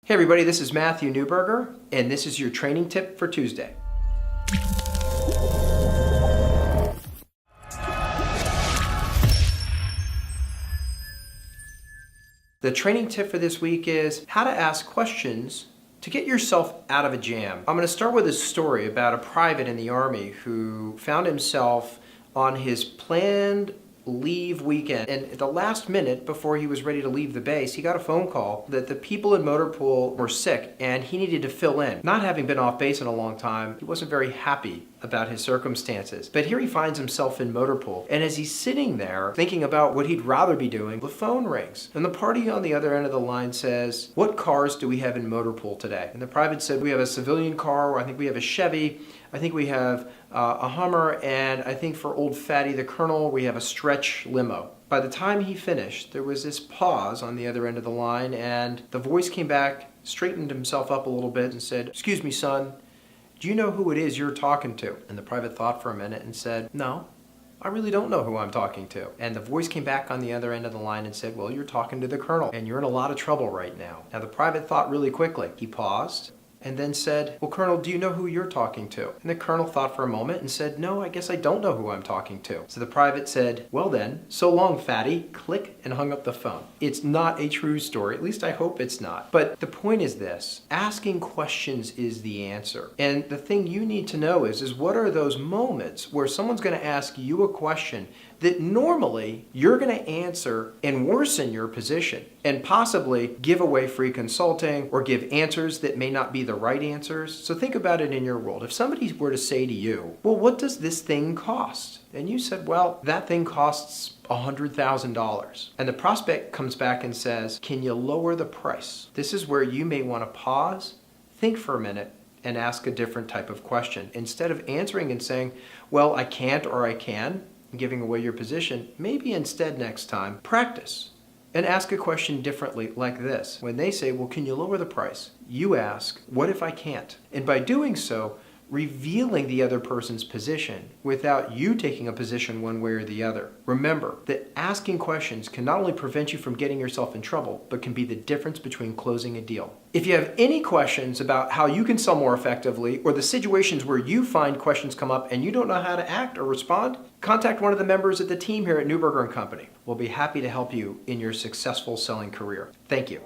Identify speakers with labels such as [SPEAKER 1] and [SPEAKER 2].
[SPEAKER 1] Hey everybody, this is Matthew Newberger, and this is your training tip for Tuesday. The training tip for this week is how to ask questions to get yourself out of a jam. I'm going to start with a story about a private in the Army who found himself on his planned leave weekend, and at the last minute before he was ready to leave the base, he got a phone call that the people in Motor Pool were sick and he needed to fill in. Not having been off base in a long time, he wasn't very happy about his circumstances. But here he finds himself in Motor Pool, and as he's sitting there thinking about what he'd rather be doing, the phone rings, and the party on the other end of the line says, "What cars do we have in Motor Pool today?" And the private said, "We have a civilian car, I think we have a Chevy, I think we have a Hummer, and I think for old fatty the Colonel, we have a stretch limo." By the time he finished, there was this pause on the other end of the line, and the voice came back, straightened himself up a little bit, and said, "Excuse me, son, do you know who it is you're talking to?" And the private thought for a minute and said, "No, I really don't know who I'm talking to." And the voice came back on the other end of the line and said, "Well, you're talking to the Colonel, and you're in a lot of trouble right now." Now the private thought really quickly. He paused and then said, "Well, Colonel, do you know who you're talking to?" And the Colonel thought for a moment and said, "No, I guess I don't know who I'm talking to." So the private said, "Well then, so long, fatty," click, and hung up the phone. It's not a true story, at least I hope it's not. But the point is this, asking questions is the answer. And the thing you need to know is what are those moments where someone's gonna ask you a question that normally you're gonna answer and worsen your position and possibly give away free consulting or give answers that may not be the right answers. So think about it in your world. If somebody were to say to you, "Well, what does this thing cost?" And you said, "Well, that thing costs $100,000. And the prospect comes back and says, "Can you lower the price?" This is where you may want to pause, think for a minute, and ask a different type of question. Instead of answering and saying, "Well, I can't," or "I can," giving away your position, maybe instead next time, practice and ask a question differently like this. When they say, "Well, can you lower the price?" You ask, "What if I can't?" And by doing so, revealing the other person's position without you taking a position one way or the other. Remember that asking questions can not only prevent you from getting yourself in trouble, but can be the difference between closing a deal. If you have any questions about how you can sell more effectively or the situations where you find questions come up and you don't know how to act or respond, contact one of the members of the team here at Newberger & Company. We'll be happy to help you in your successful selling career. Thank you.